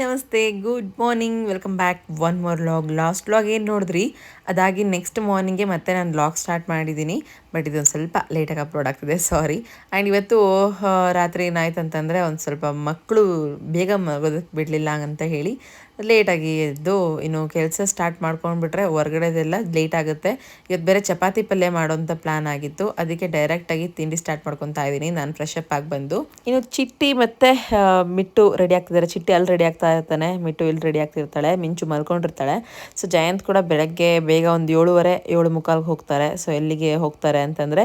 ನಮಸ್ತೆ, good morning, welcome back. One more vlog. Last vlog ಏನು ನೋಡಿದ್ರಿ, ಅದಾಗಿ ನೆಕ್ಸ್ಟ್ ಮಾರ್ನಿಂಗೆ ಮತ್ತೆ ನಾನು ವ್ಲಾಗ್ ಸ್ಟಾರ್ಟ್ ಮಾಡಿದ್ದೀನಿ. ಬಟ್ ಇದೊಂದು ಸ್ವಲ್ಪ ಲೇಟಾಗಿ ಅಪ್ಲೋಡ್ ಆಗ್ತಿದೆ, ಸಾರಿ. ಆ್ಯಂಡ್ ಇವತ್ತು ರಾತ್ರಿ ಏನಾಯ್ತು ಅಂತಂದರೆ ಒಂದು ಸ್ವಲ್ಪ ಮಕ್ಕಳು ಬೇಗ ಮಗೋದಕ್ಕೆ ಬಿಡಲಿಲ್ಲ ಅಂತ ಹೇಳಿ ಲೇಟಾಗಿ ಎದ್ದು ಇನ್ನು ಕೆಲಸ ಸ್ಟಾರ್ಟ್ ಮಾಡ್ಕೊಂಡ್ಬಿಟ್ರೆ ಹೊರಗಡೆದೆಲ್ಲ ಲೇಟ್ ಆಗುತ್ತೆ. ಇವತ್ತು ಬೇರೆ ಚಪಾತಿ ಪಲ್ಯ ಮಾಡೋಂಥ ಪ್ಲ್ಯಾನ್ ಆಗಿತ್ತು, ಅದಕ್ಕೆ ಡೈರೆಕ್ಟಾಗಿ ತಿಂಡಿ ಸ್ಟಾರ್ಟ್ ಮಾಡ್ಕೊತಾ ಇದ್ದೀನಿ. ನಾನು ಫ್ರೆಶ್ ಅಪ್ ಆಗಿ ಬಂದು ಇನ್ನು ಚಿಟ್ಟಿ ಮತ್ತು ಮಿಟ್ಟು ರೆಡಿ ಆಗ್ತಿದ್ದಾರೆ. ಚಿಟ್ಟಿ ಅಲ್ಲಿ ರೆಡಿ ಆಗ್ತಾ ಇರ್ತಾನೆ, ಮಿಟ್ಟು ಇಲ್ಲಿ ರೆಡಿ ಆಗ್ತಿರ್ತಾಳೆ, ಮಿಂಚು ಮಲ್ಕೊಂಡಿರ್ತಾಳೆ. ಸೊ ಜಯಂತ್ ಕೂಡ ಬೆಳಗ್ಗೆ ಬೇಗ ಒಂದು 7:15 ಹೋಗ್ತಾರೆ. ಸೊ ಎಲ್ಲಿಗೆ ಹೋಗ್ತಾರೆ ಅಂತಂದರೆ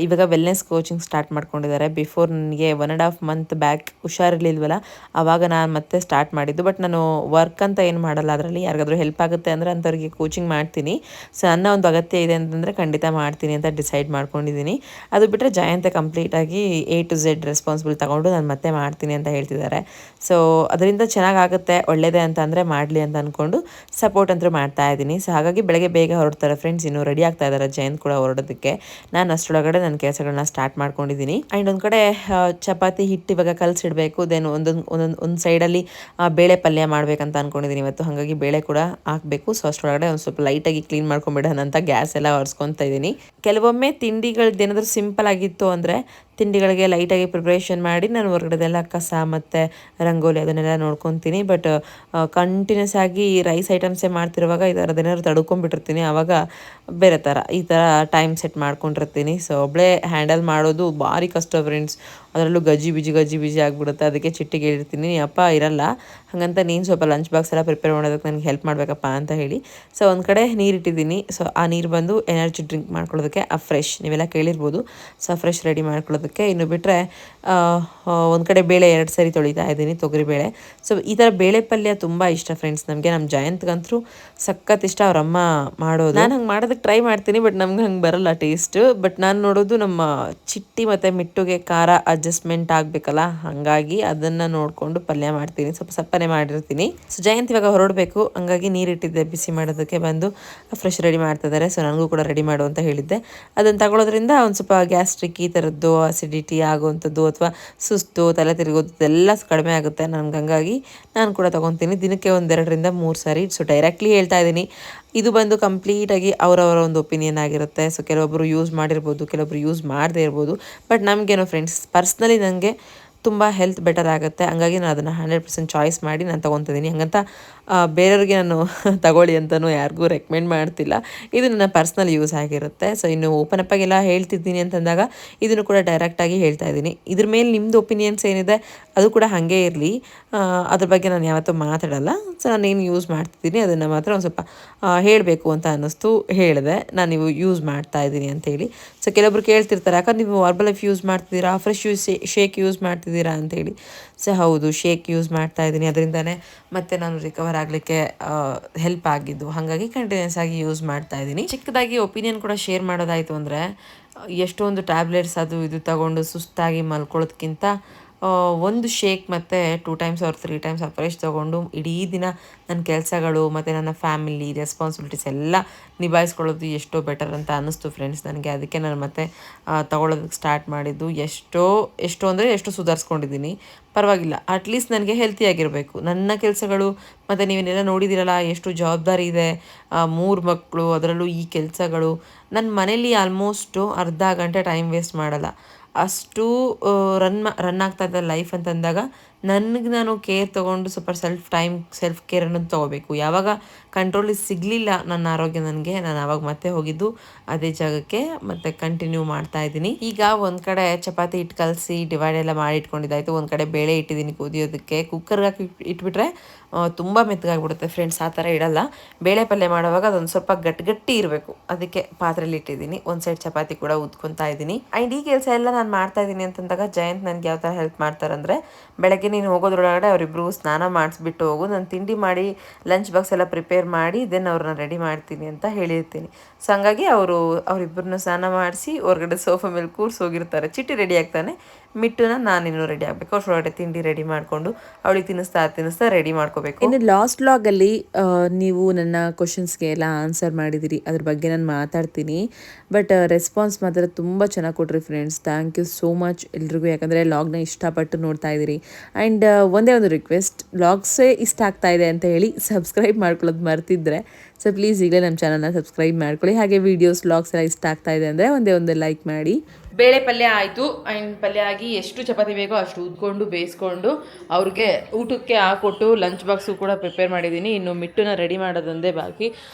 ಇವಾಗ ವೆಲ್ನೆಸ್ ಕೋಚಿಂಗ್ ಸ್ಟಾರ್ಟ್ ಮಾಡ್ಕೊಂಡಿದ್ದಾರೆ. ಬಿಫೋರ್ ನನಗೆ 1.5 ಮಂತ್ ಬ್ಯಾಕ್ ಹುಷಾರಿರ್ಲಿಲ್ವಲ್ಲ, ಆವಾಗ ನಾನು ಮತ್ತೆ ಸ್ಟಾರ್ಟ್ ಮಾಡಿದ್ದು. ಬಟ್ ನಾನು ವರ್ಕ್ ಅಂತ ಏನು ಮಾಡಲ್ಲ, ಅದರಲ್ಲಿ ಯಾರಿಗಾದ್ರೂ ಹೆಲ್ಪ್ ಆಗುತ್ತೆ ಅಂದರೆ ಅಂಥವ್ರಿಗೆ ಕೋಚಿಂಗ್ ಮಾಡ್ತೀನಿ. ಸೊ ನನ್ನ ಒಂದು ಅಗತ್ಯ ಇದೆ ಅಂತಂದರೆ ಖಂಡಿತ ಮಾಡ್ತೀನಿ ಅಂತ ಡಿಸೈಡ್ ಮಾಡ್ಕೊಂಡಿದ್ದೀನಿ. ಅದು ಬಿಟ್ಟರೆ ಜಯಂತ ಕಂಪ್ಲೀಟಾಗಿ A to Z ರೆಸ್ಪಾನ್ಸಿಬಲ್ ತಗೊಂಡು ನಾನು ಮತ್ತೆ ಮಾಡ್ತೀನಿ ಅಂತ ಹೇಳ್ತಿದ್ದಾರೆ. ಸೊ ಅದರಿಂದ ಚೆನ್ನಾಗಾಗುತ್ತೆ, ಒಳ್ಳೆಯದೇ ಅಂತ ಅಂದರೆ ಮಾಡಲಿ ಅಂತ ಅಂದ್ಕೊಂಡು ಸಪೋರ್ಟ್ ಅಂತೂ ಮಾಡ್ತಾ ಇದ್ದೀನಿ. ಸೊ ಹಾಗಾಗಿ ಬೆಳಗ್ಗೆ ಬೇಗ ಹೊರಡ್ತಾರೆ ಫ್ರೆಂಡ್ಸ್. ಇನ್ನು ರೆಡಿ ಆಗ್ತಾ ಇದ್ದಾರೆ ಜಯಂತ್ ಕೂಡ ಹೊರಡೋದಕ್ಕೆ. ನಾನು ಅಷ್ಟರೊಳಗಡೆ ನನ್ನ ಕೆಲಸಗಳನ್ನ ಸ್ಟಾರ್ಟ್ ಮಾಡ್ಕೊಂಡಿದ್ದೀನಿ. ಆ್ಯಂಡ್ ಒಂದು ಕಡೆ ಚಪಾತಿ ಹಿಟ್ಟು ಇವಾಗ ಕಲಸಿಡಬೇಕು. ದೆನ್ ಒಂದು ಸೈಡಲ್ಲಿ ಬೇಳೆ ಪಲ್ಯ ಮಾಡಬೇಕಂತ ಅಂದ್ಕೊಂಡಿದ್ದೀನಿ ಇವತ್ತು. ಹಾಗಾಗಿ ಬೇಳೆ ಕೂಡ ಹಾಕಬೇಕು. ಸೊ ಅಷ್ಟರೊಳಗಡೆ ಒಂದು ಸ್ವಲ್ಪ ಲೈಟಾಗಿ ಕ್ಲೀನ್ ಮಾಡ್ಕೊಂಬಿಡೋಣ ಅಂತ ಗ್ಯಾಸ್ ಎಲ್ಲ ಒರೆಸ್ಕೊತಾ ಇದ್ದೀನಿ. ಕೆಲವೊಮ್ಮೆ ತಿಂಡಿಗಳದ್ದು ಏನಾದರೂ ಸಿಂಪಲ್ ಆಗಿತ್ತು ಅಂದರೆ ತಿಂಡಿಗಳಿಗೆ ಲೈಟಾಗಿ ಪ್ರಿಪ್ರೇಷನ್ ಮಾಡಿ ನಾನು ಹೊರಗಡೆದೆಲ್ಲ ಕಸ ಮತ್ತು ರಂಗೋಲಿ ಅದನ್ನೆಲ್ಲ ನೋಡ್ಕೊತೀನಿ. ಬಟ್ ಕಂಟಿನ್ಯೂಸ್ ಆಗಿ ರೈಸ್ ಐಟಮ್ಸೇ ಮಾಡ್ತಿರುವಾಗ ಈ ಥರದ್ದೇನಾದ್ರು ತಡ್ಕೊಂಡ್ಬಿಟ್ಟಿರ್ತೀನಿ. ಆವಾಗ ಬೇರೆ ಥರ ಈ ಥರ ಟೈಮ್ ಸೆಟ್ ಮಾಡ್ಕೊಂಡಿರ್ತೀನಿ. ಸೊ ಒಬ್ಬಳೇ ಹ್ಯಾಂಡಲ್ ಮಾಡೋದು ಭಾರಿ ಕಷ್ಟ ಫ್ರೆಂಡ್ಸ್. ಅದರಲ್ಲೂ ಗಜಿ ಬಿಜಿ ಆಗಿಬಿಡುತ್ತೆ. ಅದಕ್ಕೆ ಚಿಟ್ಟಿಗೆ ಹೇಳಿರ್ತೀನಿ, ಅಪ್ಪ ಇರಲ್ಲ, ಹಾಗಂತ ನೀನು ಸ್ವಲ್ಪ ಲಂಚ್ ಬಾಕ್ಸ್ ಎಲ್ಲ ಪ್ರಿಪೇರ್ ಮಾಡೋದಕ್ಕೆ ನನಗೆ ಹೆಲ್ಪ್ ಮಾಡಬೇಕಪ್ಪ ಅಂತ ಹೇಳಿ. ಸೊ ಒಂದು ಕಡೆ ನೀರಿಟ್ಟಿದ್ದೀನಿ. ಸೊ ಆ ನೀರು ಬಂದು ಎನರ್ಜಿ ಡ್ರಿಂಕ್ ಮಾಡ್ಕೊಳ್ಳೋದಕ್ಕೆ ಫ್ರೆಶ್, ನೀವೆಲ್ಲ ಕೇಳಿರ್ಬೋದು. ಸೊ ಫ್ರೆಶ್ ರೆಡಿ ಮಾಡ್ಕೊಳ್ಳೋದಕ್ಕೆ. ಇನ್ನು ಬಿಟ್ಟರೆ ಒಂದು ಕಡೆ ಬೇಳೆ 2 ಸರಿ ತೊಳಿತಾ ಇದ್ದೀನಿ, ತೊಗರಿಬೇಳೆ. ಸೊ ಈ ಥರ ಬೇಳೆ ಪಲ್ಯ ತುಂಬ ಇಷ್ಟ ಫ್ರೆಂಡ್ಸ್ ನಮಗೆ. ನಮ್ಮ ಜಯಂತ್ಗಂತೂ ಸಖತ್ ಇಷ್ಟ ಅವ್ರ ಅಮ್ಮ ಮಾಡೋದು. ನಾನು ಹಂಗೆ ಮಾಡೋದಕ್ಕೆ ಟ್ರೈ ಮಾಡ್ತೀನಿ, ಬಟ್ ನಮ್ಗೆ ಹಂಗೆ ಬರಲ್ಲ ಟೇಸ್ಟ್. ಬಟ್ ನಾನು ನೋಡೋದು ನಮ್ಮ ಚಿಟ್ಟಿ ಮತ್ತು ಮಿಟ್ಟುಗೆ ಖಾರ ಅಡ್ಜಸ್ಟ್ಮೆಂಟ್ ಆಗಬೇಕಲ್ಲ, ಹಾಗಾಗಿ ಅದನ್ನು ನೋಡಿಕೊಂಡು ಪಲ್ಯ ಮಾಡ್ತೀನಿ. ಸ್ವಲ್ಪ ಸಪ್ಪನೆ ಮಾಡಿರ್ತೀನಿ. ಸೊ ಜಯಂತ್ ಇವಾಗ ಹೊರಡಬೇಕು, ಹಂಗಾಗಿ ನೀರಿಟ್ಟಿದ್ದೆ ಬಿಸಿ ಮಾಡೋದಕ್ಕೆ. ಬಂದು ಫ್ರೆಶ್ ರೆಡಿ ಮಾಡ್ತಿದ್ದಾರೆ. ಸೊ ನನಗೂ ಕೂಡ ರೆಡಿ ಮಾಡು ಅಂತ ಹೇಳಿದ್ದೆ. ಅದನ್ನು ತಗೊಳ್ಳೋದ್ರಿಂದ ಒಂದು ಸ್ವಲ್ಪ ಗ್ಯಾಸ್ಟ್ರಿಕ್ ಈ ಥರದ್ದು ಅಸಿಡಿಟಿ ಆಗುವಂಥದ್ದು ಅಥವಾ ಸುಸ್ತು ತಲೆ ತಿರುಗೋದು ಎಲ್ಲ ಕಡಿಮೆ ಆಗುತ್ತೆ ನನಗೆ. ಹಂಗಾಗಿ ನಾನು ಕೂಡ ತೊಗೊತೀನಿ ದಿನಕ್ಕೆ 1-2-3 ಸಾರಿ. ಸೊ ಡೈರೆಕ್ಟ್ಲಿ ಹೇಳ್ತಾ ಇದ್ದೀನಿ, ಇದು ಬಂದು ಕಂಪ್ಲೀಟಾಗಿ ಅವರವರ ಒಂದು ಒಪಿನಿಯನ್ ಆಗಿರುತ್ತೆ. ಸೊ ಕೆಲವೊಬ್ಬರು ಯೂಸ್ ಮಾಡಿರ್ಬೋದು, ಕೆಲವೊಬ್ರು ಯೂಸ್ ಮಾಡದೇ ಇರ್ಬೋದು. ಬಟ್ ನಮಗೇನೋ ಫ್ರೆಂಡ್ಸ್ ಪರ್ಸ್ನಲಿ ನನಗೆ ತುಂಬ ಹೆಲ್ತ್ ಬೆಟರ್ ಆಗುತ್ತೆ. ಹಂಗಾಗಿ ನಾನು ಅದನ್ನು 100% ಚಾಯ್ಸ್ ಮಾಡಿ ನಾನು ತೊಗೊತಿದ್ದೀನಿ. ಹಂಗಂತ ಬೇರೆಯವ್ರಿಗೆ ನಾನು ತಗೊಳ್ಳಿ ಅಂತಲೂ ಯಾರಿಗೂ ರೆಕಮೆಂಡ್ ಮಾಡ್ತಿಲ್ಲ. ಇದು ನನ್ನ ಪರ್ಸ್ನಲ್ ಯೂಸ್ ಆಗಿರುತ್ತೆ. ಸೊ ಇನ್ನು ಓಪನ್ ಅಪ್ ಆಗೆಲ್ಲ ಹೇಳ್ತಿದ್ದೀನಿ ಅಂತಂದಾಗ ಇದನ್ನು ಕೂಡ ಡೈರೆಕ್ಟಾಗಿ ಹೇಳ್ತಾ ಇದ್ದೀನಿ. ಇದ್ರ ಮೇಲೆ ನಿಮ್ಮದು ಒಪಿನಿಯನ್ಸ್ ಏನಿದೆ ಅದು ಕೂಡ ಹಾಗೇ ಇರಲಿ, ಅದ್ರ ಬಗ್ಗೆ ನಾನು ಯಾವತ್ತೂ ಮಾತಾಡಲ್ಲ. ಸೊ ನಾನು ಏನು ಯೂಸ್ ಮಾಡ್ತಿದ್ದೀನಿ ಅದನ್ನು ಮಾತ್ರ ಒಂದು ಸ್ವಲ್ಪ ಹೇಳಬೇಕು ಅಂತ ಅನ್ನಿಸ್ತು, ಹೇಳಿದೆ. ನಾನು ನೀವು ಯೂಸ್ ಮಾಡ್ತಾ ಇದ್ದೀನಿ ಅಂತೇಳಿ. ಸೊ ಕೆಲವೊಬ್ರು ಕೇಳ್ತಿರ್ತಾರೆ, ಯಾಕಂದ್ರೆ ನೀವು Herbalife ಯೂಸ್ ಮಾಡ್ತಿದ್ದೀರಾ, ಫ್ರೆಶ್ ಶೇಕ್ ಯೂಸ್ ಮಾಡ್ತಿದ್ದೀರಾ ಅಂತೇಳಿ. ಸೊ ಹೌದು, ಶೇಕ್ ಯೂಸ್ ಮಾಡ್ತಾ ಇದ್ದೀನಿ. ಅದರಿಂದನೇ ಮತ್ತೆ ನಾನು ರಿಕವರ್ ಆಗಲಿಕ್ಕೆ ಹೆಲ್ಪ್ ಆಗಿದ್ದು. ಹಾಗಾಗಿ ಕಂಟಿನ್ಯೂಸ್ ಆಗಿ ಯೂಸ್ ಮಾಡ್ತಾ ಇದ್ದೀನಿ. ಚಿಕ್ಕದಾಗಿ ಒಪಿನಿಯನ್ ಕೂಡ ಶೇರ್ ಮಾಡೋದಾಯಿತು ಅಂದರೆ, ಎಷ್ಟೊಂದು ಟ್ಯಾಬ್ಲೆಟ್ಸ್ ಅದು ಇದು ತಗೊಂಡು ಸುಸ್ತಾಗಿ ಮಲ್ಕೊಳ್ಳೋದಕ್ಕಿಂತ ಒಂದು ಶೇಕ್ ಮತ್ತು 2 ಟೈಮ್ಸ್ ಆರ್ 3 ಟೈಮ್ಸ್ ಫ್ರೆಶ್ ತೊಗೊಂಡು ಇಡೀ ದಿನ ನನ್ನ ಕೆಲಸಗಳು ಮತ್ತು ನನ್ನ ಫ್ಯಾಮಿಲಿ ರೆಸ್ಪಾನ್ಸಿಬಿಲಿಟೀಸ್ ಎಲ್ಲ ನಿಭಾಯಿಸ್ಕೊಳ್ಳೋದು ಎಷ್ಟೋ ಬೆಟರ್ ಅಂತ ಅನ್ನಿಸ್ತು ಫ್ರೆಂಡ್ಸ್ ನನಗೆ. ಅದಕ್ಕೆ ನಾನು ಮತ್ತೆ ತೊಗೊಳೋದಕ್ಕೆ ಸ್ಟಾರ್ಟ್ ಮಾಡಿದ್ದು. ಎಷ್ಟು ಅಂದರೆ ಎಷ್ಟು ಸುಧಾರಿಸ್ಕೊಂಡಿದ್ದೀನಿ. ಪರವಾಗಿಲ್ಲ, ಅಟ್ಲೀಸ್ಟ್ ನನಗೆ ಹೆಲ್ತಿಯಾಗಿರಬೇಕು. ನನ್ನ ಕೆಲಸಗಳು ಮತ್ತು ನೀವೇನೆಲ್ಲ ನೋಡಿದ್ದೀರಲ್ಲ ಎಷ್ಟು ಜವಾಬ್ದಾರಿ ಇದೆ, 3 ಮಕ್ಕಳು, ಅದರಲ್ಲೂ ಈ ಕೆಲಸಗಳು. ನನ್ನ ಮನೇಲಿ ಆಲ್ಮೋಸ್ಟು ಅರ್ಧ ಗಂಟೆ ಟೈಮ್ ವೇಸ್ಟ್ ಮಾಡಲ್ಲ, ಅಷ್ಟು ರನ್ ಆಗ್ತಾ ಇದ್ದ ಲೈಫ್ ಅಂತಂದಾಗ ನನಗೆ ನಾನು ಕೇರ್ ತೊಗೊಂಡು ಸ್ವಲ್ಪ ಸೆಲ್ಫ್ ಕೇರ್ ಅನ್ನೋದು ತೊಗೋಬೇಕು. ಯಾವಾಗ ಕಂಟ್ರೋಲಿಗೆ ಸಿಗಲಿಲ್ಲ ನನ್ನ ಆರೋಗ್ಯ ನನಗೆ, ನಾನು ಆವಾಗ ಮತ್ತೆ ಹೋಗಿದ್ದು ಅದೇ ಜಾಗಕ್ಕೆ ಮತ್ತೆ ಕಂಟಿನ್ಯೂ ಮಾಡ್ತಾ ಇದ್ದೀನಿ. ಈಗ ಒಂದು ಕಡೆ ಚಪಾತಿ ಹಿಟ್ಟು ಕಲಸಿ ಡಿವೈಡ್ ಎಲ್ಲ ಮಾಡಿ ಇಟ್ಕೊಂಡಿದ್ದಾಯಿತು. ಒಂದು ಕಡೆ ಬೇಳೆ ಇಟ್ಟಿದ್ದೀನಿ ಕುದಿಯೋದಕ್ಕೆ. ಕುಕ್ಕರ್ಗೆ ಹಾಕಿ ಇಟ್ಬಿಟ್ರೆ ತುಂಬ ಮೆತ್ತಗಾಗ್ಬಿಡುತ್ತೆ ಫ್ರೆಂಡ್ಸ್, ಆ ಥರ ಇಡಲ್ಲ. ಬೇಳೆ ಪಲ್ಯ ಮಾಡುವಾಗ ಅದೊಂದು ಸ್ವಲ್ಪ ಗಟ್ಟಿ ಇರಬೇಕು, ಅದಕ್ಕೆ ಪಾತ್ರೆಯಲ್ಲಿ ಇಟ್ಟಿದ್ದೀನಿ. ಒಂದು ಸೈಡ್ ಚಪಾತಿ ಕೂಡ ಉದ್ಕೊತಾ ಇದ್ದೀನಿ. ಆ್ಯಂಡ್ ಈ ಕೆಲಸ ಎಲ್ಲ ನಾನು ಮಾಡ್ತಾ ಇದ್ದೀನಿ ಅಂತಂದಾಗ ಜಯಂತ್ ನನಗೆ ಯಾವ ಥರ ಹೆಲ್ಪ್ ಮಾಡ್ತಾರಂದರೆ, ಬೆಳಗ್ಗೆ ನೀನು ಹೋಗೋದ್ರೊಳಗಡೆ ಅವರಿಬ್ಬರು ಸ್ನಾನ ಮಾಡಿಸ್ಬಿಟ್ಟು ಹೋಗು, ನಾನು ತಿಂಡಿ ಮಾಡಿ ಲಂಚ್ ಬಾಕ್ಸ್ ಎಲ್ಲ ಪ್ರಿಪೇರ್ ಮಾಡಿ ದೆನ್ ಅವ್ರನ್ನ ರೆಡಿ ಮಾಡ್ತೀನಿ ಅಂತ ಹೇಳಿರ್ತೀನಿ. ಸೊ ಹಂಗಾಗಿ ಅವರಿಬ್ಬರನ್ನ ಸ್ನಾನ ಮಾಡಿಸಿ ಹೊರಗಡೆ ಸೋಫಾ ಮೇಲೆ ಕೂರ್ಸಿ ಹೋಗಿರ್ತಾರೆ. ಚಿಟ್ಟಿ ರೆಡಿ ಆಗ್ತಾನೆ, ಮಿಟ್ಟುನ ನಾನಿನ್ನೂ ರೆಡಿ ಆಗಬೇಕು. ಅಷ್ಟರೊಳಗಡೆ ತಿಂಡಿ ರೆಡಿ ಮಾಡಿಕೊಂಡು ಅವಳಿಗೆ ತಿನ್ನಿಸ್ತಾ ರೆಡಿ ಮಾಡ್ಕೋಬೇಕು. ಇನ್ನು ಲಾಸ್ಟ್ ವ್ಲಾಗಲ್ಲಿ ನೀವು ನನ್ನ ಕ್ವಶನ್ಸ್ಗೆ ಎಲ್ಲ ಆನ್ಸರ್ ಮಾಡಿದಿರಿ, ಅದ್ರ ಬಗ್ಗೆ ನಾನು ಮಾತಾಡ್ತೀನಿ. ಬಟ್ ರೆಸ್ಪಾನ್ಸ್ ಮಾತ್ರ ತುಂಬ ಚೆನ್ನಾಗಿ ಕೊಟ್ರಿ friends. Thank you so much ಎಲ್ರಿಗೂ. ಯಾಕಂದರೆ ಲಾಗ್ನ ಇಷ್ಟಪಟ್ಟು ನೋಡ್ತಾ ಇದ್ದೀರಿ. ಆ್ಯಂಡ್ ಒಂದೇ ಒಂದು ರಿಕ್ವೆಸ್ಟ್, ವ್ಲಾಗ್ಸೇ ಇಷ್ಟ ಆಗ್ತಾ ಇದೆ ಅಂತ ಹೇಳಿ ಸಬ್ಸ್ಕ್ರೈಬ್ ಮಾಡ್ಕೊಳ್ಳೋದು ಮರ್ತಿದ್ರೆ ಸೊ ಪ್ಲೀಸ್ ಈಗಲೇ ನಮ್ಮ ಚಾನಲ್ನ ಸಬ್ಸ್ಕ್ರೈಬ್ ಮಾಡ್ಕೊಳ್ಳಿ. ಹಾಗೆ ವೀಡಿಯೋಸ್ ವ್ಲಾಗ್ಸ್ ಎಲ್ಲ ಇಷ್ಟ ಆಗ್ತಾ ಇದೆ ಅಂದರೆ ಒಂದೇ ಒಂದು ಲೈಕ್ ಮಾಡಿ. ಬೇಳೆ ಪಲ್ಯ ಆಯಿತು. ಆ್ಯಂಡ್ ಪಲ್ಯ ಆಗಿ ಎಷ್ಟು ಚಪಾತಿ ಬೇಕೋ ಅಷ್ಟು ಉದ್ಕೊಂಡು ಬೇಯಿಸ್ಕೊಂಡು ಅವ್ರಿಗೆ ಊಟಕ್ಕೆ ಹಾಕೊಟ್ಟು ಲಂಚ್ ಬಾಕ್ಸು ಕೂಡ ಪ್ರಿಪೇರ್ ಮಾಡಿದ್ದೀನಿ. ಇನ್ನು ಮಿಟ್ಟುನ ರೆಡಿ ಮಾಡೋದೊಂದೇ ಬಾಕಿ.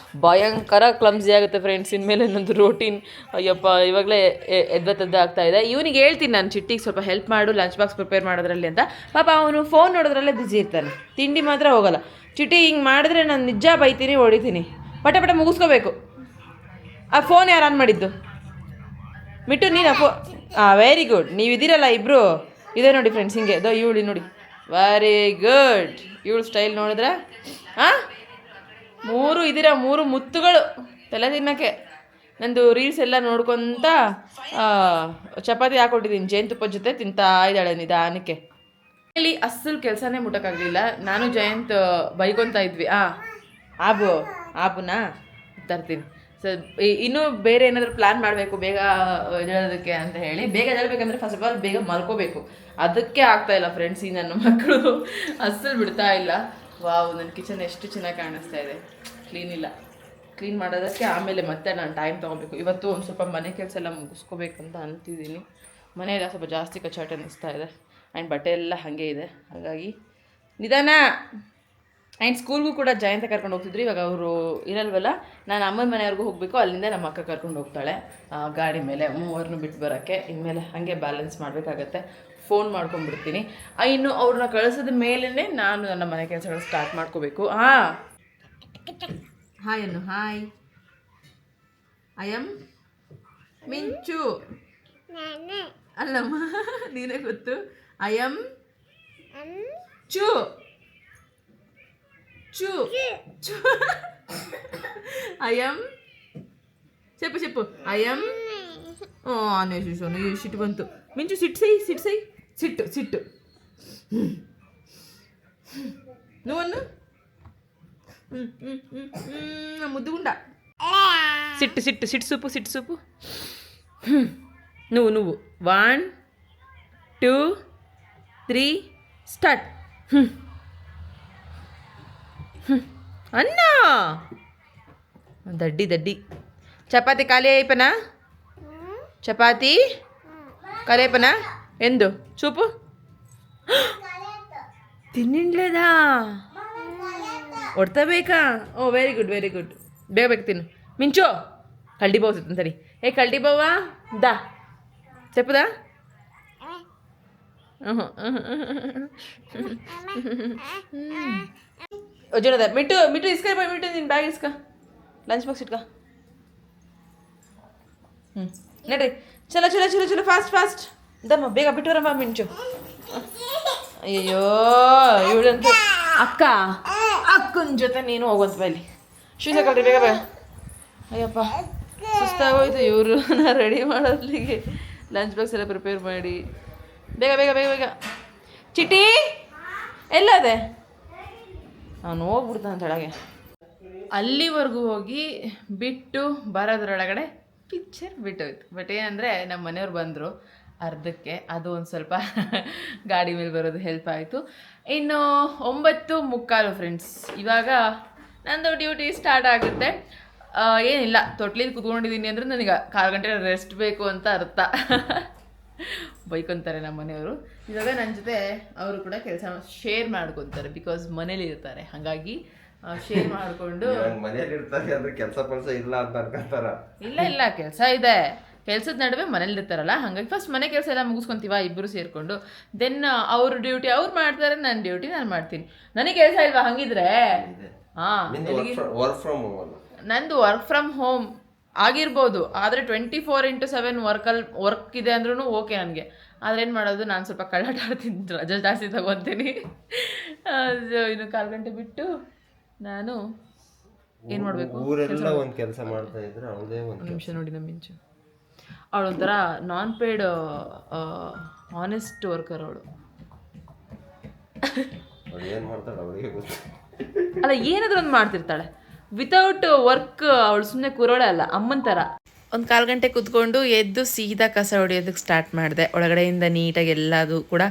ಭಯಂಕರ ಕ್ಲಮ್ಸಿ ಆಗುತ್ತೆ ಫ್ರೆಂಡ್ಸ್. ಇನ್ಮೇಲೆ ನನ್ನದು ರೋಟೀನ್ ಅಯ್ಯಪ್ಪ ಇವಾಗಲೇ ಎದ್ದ ಆಗ್ತಾಯಿದೆ. ಇವನಿಗೆ ಹೇಳ್ತೀನಿ ನಾನು, ಚಿಟ್ಟಿಗೆ ಸ್ವಲ್ಪ ಹೆಲ್ಪ್ ಮಾಡು ಲಂಚ್ ಬಾಕ್ಸ್ ಪ್ರಿಪೇರ್ ಮಾಡೋದ್ರಲ್ಲಿ ಅಂತ. ಪಾಪ ಅವನು ಫೋನ್ ನೋಡೋದ್ರಲ್ಲೇ ಬ್ಯುಸಿ ಇರ್ತಾನೆ, ತಿಂಡಿ ಮಾತ್ರ ಹೋಗಲ್ಲ. ಚಿಟ್ಟಿ ಹಿಂಗೆ ಮಾಡಿದ್ರೆ ನಾನು ನಿಜ ಬೈತೀನಿ, ಹೊಡಿತೀನಿ. ಪಟ ಮುಗಿಸ್ಕೋಬೇಕು. ಆ ಫೋನ್ ಯಾರು ಆನ್ ಮಾಡಿದ್ದು? ಮಿಟ್ಟು ನೀನು ವೆರಿ ಗುಡ್. ನೀವು ಇದ್ದೀರಲ್ಲ ಇಬ್ಬರು, ಇದೆ ನೋಡಿ ಫ್ರೆಂಡ್ಸ್ ಹಿಂಗೆ ಇವಳು ನೋಡಿ, ವೆರಿ ಗುಡ್. ಇವಳು ಸ್ಟೈಲ್ ನೋಡಿದ್ರೆ ಮೂರು ಇದ್ದೀರ, ಮೂರು ಮುತ್ತುಗಳು ತಲೆ ತಿನ್ನೋಕ್ಕೆ. ನಂದು ರೀಲ್ಸ್ ಎಲ್ಲ ನೋಡ್ಕೊತ ಚಪಾತಿ ಹಾಕೊಟ್ಟಿದ್ದೀನಿ, ಜೇನುತುಪ್ಪದ ಜೊತೆ ತಿಂತಾ ಇದ್ದಾಳೆ ನಿಧಾನಕ್ಕೆ. ಇಲ್ಲಿ ಅಸಲು ಕೆಲಸನೇ ಮುಟ್ಟೋಕ್ಕಾಗಲಿಲ್ಲ. ನಾನು ಜಯಂತ್ ಬೈಕೊತಾ ಇದ್ವಿ. ಆಬುನ ತರ್ತೀನಿ. ಸೊ ಇನ್ನೂ ಬೇರೆ ಏನಾದರೂ ಪ್ಲ್ಯಾನ್ ಮಾಡಬೇಕು ಬೇಗ ಎದ್ದೇಳೋದಕ್ಕೆ ಅಂತ ಹೇಳಿ. ಬೇಗ ಎದ್ದೇಳಬೇಕಂದ್ರೆ ಫಸ್ಟ್ ಆಫ್ ಆಲ್ ಬೇಗ ಮಲ್ಕೋಬೇಕು. ಅದಕ್ಕೆ ಆಗ್ತಾಯಿಲ್ಲ ಫ್ರೆಂಡ್ಸ್. ಈ ನನ್ನ ಮಕ್ಕಳು ಅಸಲು ಬಿಡ್ತಾ ಇಲ್ಲ. ವಾವ್, ನನ್ನ ಕಿಚನ್ ಎಷ್ಟು ಚೆನ್ನಾಗಿ ಕಾಣಿಸ್ತಾ ಇದೆ. ಕ್ಲೀನ್ ಇಲ್ಲ, ಕ್ಲೀನ್ ಮಾಡೋದಕ್ಕೆ ಆಮೇಲೆ ಮತ್ತೆ ನಾನು ಟೈಮ್ ತೊಗೋಬೇಕು. ಇವತ್ತು ಒಂದು ಸ್ವಲ್ಪ ಮನೆ ಕೆಲಸ ಎಲ್ಲ ಮುಗಿಸ್ಕೋಬೇಕಂತ ಅಂತಿದ್ದೀನಿ. ಮನೆಯೆಲ್ಲ ಸ್ವಲ್ಪ ಜಾಸ್ತಿ ಕಚಾಟ ಅನ್ನಿಸ್ತಾ ಇದೆ. ಆ್ಯಂಡ್ ಬಟ್ಟೆ ಎಲ್ಲ ಹಾಗೆ ಇದೆ, ಹಾಗಾಗಿ ನಿಧಾನ. ಆ್ಯಂಡ್ ಸ್ಕೂಲ್ಗೂ ಕೂಡ ಜಯಂತ ಕರ್ಕೊಂಡು ಹೋಗ್ತಿದ್ರು. ಇವಾಗ ಅವರು ಇರಲ್ವಲ್ಲ, ನಾನು ಅಮ್ಮನ ಮನೆಯವ್ರಿಗೂ ಹೋಗಬೇಕು. ಅಲ್ಲಿಂದ ನಮ್ಮ ಅಕ್ಕ ಕರ್ಕೊಂಡು ಹೋಗ್ತಾಳೆ ಗಾಡಿ ಮೇಲೆ, ಮೂವರನ್ನು ಬಿಟ್ಟು ಬರೋಕ್ಕೆ. ಇನ್ಮೇಲೆ ಹಾಗೆ ಬ್ಯಾಲೆನ್ಸ್ ಮಾಡಬೇಕಾಗತ್ತೆ. ಫೋನ್ ಮಾಡ್ಕೊಂಡ್ಬಿಡ್ತೀನಿ. ಇನ್ನು ಅವ್ರನ್ನ ಕಳಿಸಿದ ಮೇಲೇ ನಾನು ನನ್ನ ಮನೆ ಕೆಲಸಗಳು ಸ್ಟಾರ್ಟ್ ಮಾಡ್ಕೋಬೇಕು. ಹಾಯ್ ಅನ್ನು. ಹಾಯ್, ಐ ಆಮ್ ಮಿಂಚು. ಅಲ್ಲಮ್ಮ, ನೀನೇ ಗೊತ್ತು. ಐ ಆಮ್ ಚು ಚು ಚು. ಐ ಆಮ್ చెప్పు. ಐ ಆಮ್ ಅನ್ವೇಷಿಸೋನು ಸಿಟ್ಟು ಬಂತು. ಮಿಂಚು ಸಿಟ್ಟು. నువ్వు ముద్దుగుండా. సిట్టు సూపు. నువ్వు 1 2 3 స్టార్ట్. అన్నా దడ్డి. చపాతి ఖాళీ అయిపోయినా? చపాతి ఖాళీ అయిపోయినా? ఎందు చూపు. తినిండ్లేదా? ಹೊಡ್ತಬೇಕಾ? ಓ ವೆರಿ ಗುಡ್. ಬೇಗ ತಿನ್ನು. ಮಿಂಚು ಕಲ್ಡಿ ಬಾವು ಸರಿ. ಕಲ್ಡಿ ಬಾವ ದಾ చెప్పుదా? చూడదా మిట్టు ఇసుక మిట్టు నేను బ్యాగ్ ఇసుక లంచ్ బాక్స్ ఇటుక ನಡ್ರಿ. ಚಲೋ ಫಾಸ್ಟ್ ದಮ್ಮ ಬೇಗ ಬಿಟ್ಟವರಮ್ಮ ಮಿಂಚು. ಅಯ್ಯೋ ಇವಳಂತೂ ಅಕ್ಕನ ಜೊತೆ ನೀನು ಹೋಗೋದು ಬಲ್ಲಿ. ಶೂಸ್ ಹಾಕಲ್ರಿ ಬೇಗ. ಅಯ್ಯಪ್ಪ ಸುಸ್ತಾಗೋಯ್ತು ಇವರು ರೆಡಿ ಮಾಡೋದ್ಲಿಗೆ. ಲಂಚ್ ಬಾಕ್ಸ್ ಎಲ್ಲ ಪ್ರಿಪೇರ್ ಮಾಡಿ ಬೇಗ. ಚಿಟಿ ಎಲ್ಲದೆ? ಅವನು ಹೋಗ್ಬಿಡ್ತಾನೆ ಕೆಳಗೆ. ಅಲ್ಲಿವರೆಗೂ ಹೋಗಿ ಬಿಟ್ಟು ಬರೋದ್ರೊಳಗಡೆ ಪಿಕ್ಚರ್ ಬಿಟ್ಟೋಯ್ತು. ಬಟ್ ಏನಂದರೆ ನಮ್ಮ ಮನೆಯವ್ರು ಬಂದರು ಅರ್ಧಕ್ಕೆ, ಅದು ಒಂದು ಸ್ವಲ್ಪ ಗಾಡಿ ಮೇಲೆ ಬರೋದು ಹೆಲ್ಪ್ ಆಯಿತು. ಇನ್ನು 9:45 ಫ್ರೆಂಡ್ಸ್. ಇವಾಗ ನಂದು ಡ್ಯೂಟಿ ಸ್ಟಾರ್ಟ್ ಆಗುತ್ತೆ. ಏನಿಲ್ಲ, ತೊಟ್ಲಿದ್ದು ಕೂತ್ಕೊಂಡಿದ್ದೀನಿ ಅಂದರೆ ನನಗೆ 4 ಗಂಟೆ ರೆಸ್ಟ್ ಬೇಕು ಅಂತ ಅರ್ಥ. ಬೈಕೊತಾರೆ ನಮ್ಮ ಮನೆಯವರು. ಇವಾಗ ನನ್ನ ಜೊತೆ ಅವರು ಕೂಡ ಕೆಲಸ ಶೇರ್ ಮಾಡ್ಕೊತಾರೆ, ಬಿಕಾಸ್ ಮನೇಲಿ ಇರ್ತಾರೆ. ಹಾಗಾಗಿ ಶೇರ್ ಮಾಡಿಕೊಂಡು ಮನೇಲಿ ಇರ್ತಾರೆ ಅಂದ್ರೆ ಕೆಲಸ ಇಲ್ಲ ಅಂತ ಅನ್ಕೊಂತಾರ. ಇಲ್ಲ ಕೆಲಸ ಇದೆ. ಕೆಲಸದ ನಡುವೆ ಮನೇಲಿ ಇರ್ತಾರಲ್ಲ, ಹಾಗಾಗಿ ಫಸ್ಟ್ ಮನೆ ಕೆಲಸ ಎಲ್ಲ ಮುಗಿಸ್ಕೊಂತೀವ ಇಬ್ಬರು ಸೇರಿಕೊಂಡು. ದೆನ್ ಅವ್ರ ಡ್ಯೂಟಿ ಅವ್ರು ಮಾಡ್ತಾರೆ, ನನ್ನ ಡ್ಯೂಟಿ ನಾನು ಮಾಡ್ತೀನಿ. ನನಗೆ ಕೆಲಸ ಇಲ್ವಾ ಹಂಗಿದ್ರೆ? ನಂದು ವರ್ಕ್ ಫ್ರಮ್ ಹೋಮ್ ಆಗಿರ್ಬೋದು, ಆದರೆ 24/7 ವರ್ಕ್ ಇದೆ ಅಂದ್ರೂ ಓಕೆ ನನಗೆ. ಆದರೆ ಏನು ಮಾಡೋದು, ನಾನು ಸ್ವಲ್ಪ ಕಳ್ಳಾಟ ಆಡ್ತೀನಿ, ರಜೆ ಜಾಸ್ತಿ ತಗೊತೀನಿ. ಇನ್ನು 4 ಗಂಟೆ ಬಿಟ್ಟು ನಾನು ಏನು ಮಾಡಬೇಕು, ಊರೆಲ್ಲ ಒಂದು ಕೆಲಸ ಮಾಡ್ತಾ ಇದ್ರೆ ಅವಳದೇ ಒಂದು ನಿಮಿಷ ನೋಡಿ. ನಮ್ಮ ಮಿಂಚು ಅವಳೊಂಥರ ನಾನ್ ಪೇಯ್ಡ್ ಆನೆಸ್ಟ್ ವರ್ಕರ್ ಅವಳು. ಏನು ಮಾಡ್ತಾಳೆ ಅವಳಿಗೆ ಗೊತ್ತು. ಅಲ್ಲ, ಏನಾದರೂ ಒಂದು ಮಾಡ್ತಿರ್ತಾಳೆ ವಿತೌಟ್ ವರ್ಕ್. ಅವಳು ಸುಮ್ಮನೆ ಕೂರೋಳೆ ಅಲ್ಲ, ಅಮ್ಮನ ಥರ. ಒಂದು 1/4 ಗಂಟೆ ಕೂತ್ಕೊಂಡು ಎದ್ದು ಸೀದಾ ಕಸ ಹೊಡೆಯೋದಕ್ಕೆ ಸ್ಟಾರ್ಟ್ ಮಾಡಿದೆ. ಒಳಗಡೆಯಿಂದ ನೀಟಾಗಿ ಎಲ್ಲದು ಕೂಡ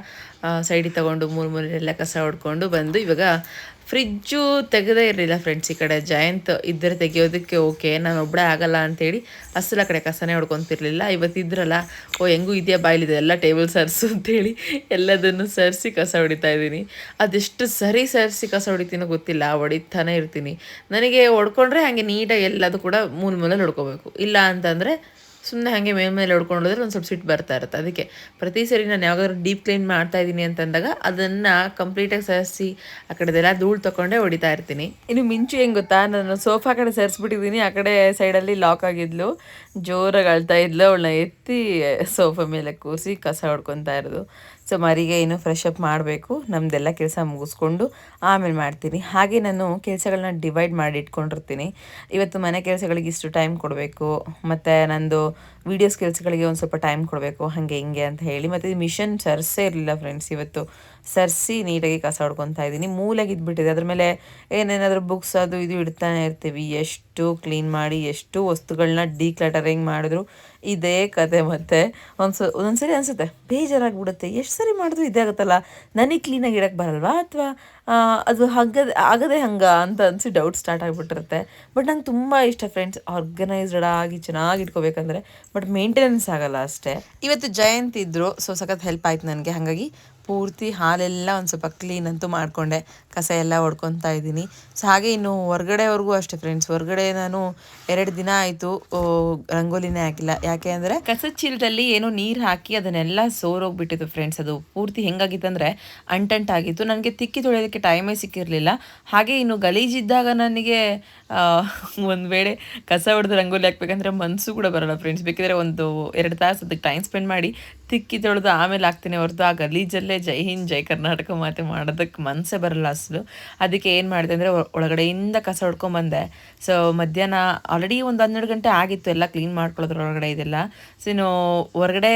ಸೈಡಿಗೆ ತಗೊಂಡು ಮೂಲೆಲ್ಲ ಕಸ ಹೊಡ್ಕೊಂಡು ಬಂದು ಇವಾಗ ಫ್ರಿಜ್ಜು ತೆಗೆದೇ ಇರಲಿಲ್ಲ ಫ್ರೆಂಡ್ಸ್. ಈ ಕಡೆ ಜಯಂತ್ ಇದ್ದರೆ ತೆಗಿಯೋದಕ್ಕೆ ಓಕೆ, ನಾನು ಒಬ್ಬಳೇ ಆಗಲ್ಲ ಅಂತೇಳಿ ಅಸಲ ಕಡೆ ಕಸನೇ ಹೊಡ್ಕೊತಿರ್ಲಿಲ್ಲ. ಇವತ್ತಿದ್ರಲ್ಲ, ಹೆಂಗೂ ಇದೆಯಾ ಬಾಯ್ಲಿದೆ ಎಲ್ಲ ಟೇಬಲ್ ಸರ್ಸು ಅಂತೇಳಿ ಎಲ್ಲದನ್ನು ಸರಿಸಿ ಕಸ ಹೊಡಿತಾ ಇದ್ದೀನಿ. ಅದೆಷ್ಟು ಸರಿ ಸರಿಸಿ ಕಸ ಹೊಡಿತೀನೋ ಗೊತ್ತಿಲ್ಲ, ಹೊಡಿತಾನೆ ಇರ್ತೀನಿ. ನನಗೆ ಹೊಡ್ಕೊಂಡ್ರೆ ಹಾಗೆ ನೀಟಾಗಿ ಎಲ್ಲದು ಕೂಡ ಮೂಲೆಯಲ್ಲಿ ಹೊಡ್ಕೋಬೇಕು. ಇಲ್ಲ ಅಂತಂದರೆ ಸುಮ್ಮನೆ ಹಾಗೆ ಮೇಲೆ ಹೊಡ್ಕೊಂಡೋದ್ರೆ ಒಂದು ಸ್ವಲ್ಪ ಸಿಟ್ಟು ಬರ್ತಾ ಇರುತ್ತೆ. ಅದಕ್ಕೆ ಪ್ರತಿ ಸರಿ ನಾನು ಯಾವಾಗಾದ್ರೂ ಡೀಪ್ ಕ್ಲೀನ್ ಮಾಡ್ತಾ ಇದ್ದೀನಿ ಅಂತಂದಾಗ ಅದನ್ನು ಕಂಪ್ಲೀಟಾಗಿ ಸರಿಸಿ ಆ ಕಡೆದೆಲ್ಲ ಧೂಳು ತೊಗೊಂಡೇ ಹೊಡಿತಾ ಇರ್ತೀನಿ. ಇನ್ನು ಮಿಂಚು ಹೆಂಗೆ ಗೊತ್ತಾ, ನಾನು ಸೋಫಾ ಕಡೆ ಸರಿಸ್ಬಿಟ್ಟಿದ್ದೀನಿ. ಆ ಕಡೆ ಸೈಡಲ್ಲಿ ಲಾಕ್ ಆಗಿದ್ಲು, ಜೋರಾಗಿ ಅಳ್ತಾ ಇದ್ಲು. ಅವಳನ್ನ ಎತ್ತಿ ಸೋಫಾ ಮೇಲೆ ಕೂರಿಸಿ ಕಸ ಹೊಡ್ಕೊತಾ ಇರೋದು. ಸೊ ಮರಿಗೆ ಇನ್ನೂ ಫ್ರೆಶ್ ಅಪ್ ಮಾಡಬೇಕು. ನಮ್ಮದೆಲ್ಲ ಕೆಲಸ ಮುಗಿಸ್ಕೊಂಡು ಆಮೇಲೆ ಮಾಡ್ತೀನಿ. ಹಾಗೆ ನಾನು ಕೆಲಸಗಳನ್ನ ಡಿವೈಡ್ ಮಾಡಿ ಇಟ್ಕೊಂಡಿರ್ತೀನಿ. ಇವತ್ತು ಮನೆ ಕೆಲಸಗಳಿಗೆ ಇಷ್ಟು ಟೈಮ್ ಕೊಡಬೇಕು, ಮತ್ತು ನಂದು ವೀಡಿಯೋಸ್ ಕೆಲಸಗಳಿಗೆ ಒಂದು ಸ್ವಲ್ಪ ಟೈಮ್ ಕೊಡಬೇಕು, ಹಾಗೆ ಹಿಂಗೆ ಅಂತ ಹೇಳಿ. ಮತ್ತು ಇದು ಮಿಷನ್ ಸರ್ಸೇ ಇರಲಿಲ್ಲ ಫ್ರೆಂಡ್ಸ್. ಇವತ್ತು ಸರ್ಸಿ ನೀಟಾಗಿ ಕಸ ಹೊಡ್ಕೊತಾ ಇದ್ದೀನಿ. ಮೂಲೆಗೆ ಇದ್ಬಿಟ್ಟಿದೆ. ಅದ್ರ ಮೇಲೆ ಏನೇನಾದರೂ ಬುಕ್ಸ್ ಅದು ಇದು ಇಡ್ತಾನೆ ಇರ್ತೀವಿ. ಎಷ್ಟು ಕ್ಲೀನ್ ಮಾಡಿ ಎಷ್ಟು ವಸ್ತುಗಳನ್ನ ಡಿಕ್ಲಟರಿಂಗ್ ಮಾಡಿದ್ರು ಇದೇ ಕತೆ. ಮತ್ತು ಒಂದೊಂದ್ಸರಿ ಅನಿಸುತ್ತೆ ಬೇಜಾರಾಗ್ಬಿಡುತ್ತೆ, ಎಷ್ಟು ಸರಿ ಮಾಡಿದ್ರು ಇದೇ ಆಗುತ್ತಲ್ಲ, ನನಗೆ ಕ್ಲೀನಾಗಿ ಇಡೋಕ್ಕೆ ಬರಲ್ವಾ, ಅಥವಾ ಅದು ಆಗದೆ ಹಂಗೆ ಅಂತ ಅನಿಸಿ ಡೌಟ್ ಸ್ಟಾರ್ಟ್ ಆಗಿಬಿಟ್ಟಿರುತ್ತೆ. ಬಟ್ ನಂಗೆ ತುಂಬ ಇಷ್ಟ ಫ್ರೆಂಡ್ಸ್ ಆರ್ಗನೈಸ್ಡ್ ಆಗಿ ಚೆನ್ನಾಗಿ ಇಟ್ಕೋಬೇಕಂದ್ರೆ. ಬಟ್ ಮೇಂಟೆನೆನ್ಸ್ ಆಗಲ್ಲ ಅಷ್ಟೇ. ಇವತ್ತು ಜಯಂತ್ ಇದ್ದರು, ಸೊ ಸಖತ್ ಹೆಲ್ಪ್ ಆಯ್ತು ನನಗೆ. ಹಾಗಾಗಿ ಪೂರ್ತಿ ಹಾಲೆಲ್ಲ ಒಂದು ಸ್ವಲ್ಪ ಕ್ಲೀನ್ ಅಂತೂ ಮಾಡಿಕೊಂಡೆ, ಕಸ ಎಲ್ಲ ಹೊಡ್ಕೊತಾ ಇದ್ದೀನಿ. ಸೊ ಹಾಗೆ ಇನ್ನು ಹೊರ್ಗಡೆವರೆಗೂ ಅಷ್ಟೇ ಫ್ರೆಂಡ್ಸ್. ಹೊರಗಡೆ ನಾನು 2 ದಿನ ಆಯಿತು ರಂಗೋಲಿನೇ ಹಾಕಿಲ್ಲ. ಯಾಕೆ ಅಂದರೆ ಕಸದ ಚೀಲದಲ್ಲಿ ಏನೋ ನೀರು ಹಾಕಿ ಅದನ್ನೆಲ್ಲ ಸೋರೋಗ್ಬಿಟ್ಟಿತ್ತು ಫ್ರೆಂಡ್ಸ್. ಅದು ಪೂರ್ತಿ ಹೆಂಗಾಗಿತ್ತು ಅಂದರೆ ಅಂಟಂಟಾಗಿತ್ತು. ನನಗೆ ತಿಕ್ಕಿ ತೊಳೆಯೋದಕ್ಕೆ ಟೈಮೇ ಸಿಕ್ಕಿರಲಿಲ್ಲ. ಹಾಗೆ ಇನ್ನು ಗಲೀಜಿದ್ದಾಗ ನನಗೆ ಒಂದು ವೇಳೆ ಕಸ ಹೊಡೆದು ರಂಗೋಲಿ ಹಾಕ್ಬೇಕಂದ್ರೆ ಮನಸ್ಸು ಕೂಡ ಬರೋಲ್ಲ ಫ್ರೆಂಡ್ಸ್. ಬೇಕಿದ್ರೆ 1-2 ತಾಸು ಅದಕ್ಕೆ ಟೈಮ್ ಸ್ಪೆಂಡ್ ಮಾಡಿ ತಿಕ್ಕಿ ತೊಳೆದು ಆಮೇಲೆ ಹಾಕ್ತೀನಿ ಹೊರತು ಆ ಗಲೀಜಲ್ಲೇ ಜೈ ಹಿಂದ್ ಜೈ ಕರ್ನಾಟಕ ಮಾತೆ ಮಾಡೋದಕ್ಕೆ ಮನಸ್ಸೇ ಬರಲ್ಲ ಅಸಲು. ಅದಕ್ಕೆ ಏನು ಮಾಡಿದೆ ಅಂದರೆ ಒಳಗಡೆಯಿಂದ ಕಸ ಹೊಡ್ಕೊಂಬಂದೆ. ಸೊ ಮಧ್ಯಾಹ್ನ ಆಲ್ರೆಡಿ ಒಂದು 12 ಗಂಟೆ ಆಗಿತ್ತು ಎಲ್ಲ ಕ್ಲೀನ್ ಮಾಡ್ಕೊಳ್ಳೋದ್ರ ಒಳಗಡೆ ಇದೆಲ್ಲ. ಸೊ ಇನ್ನು ಹೊರಗಡೆ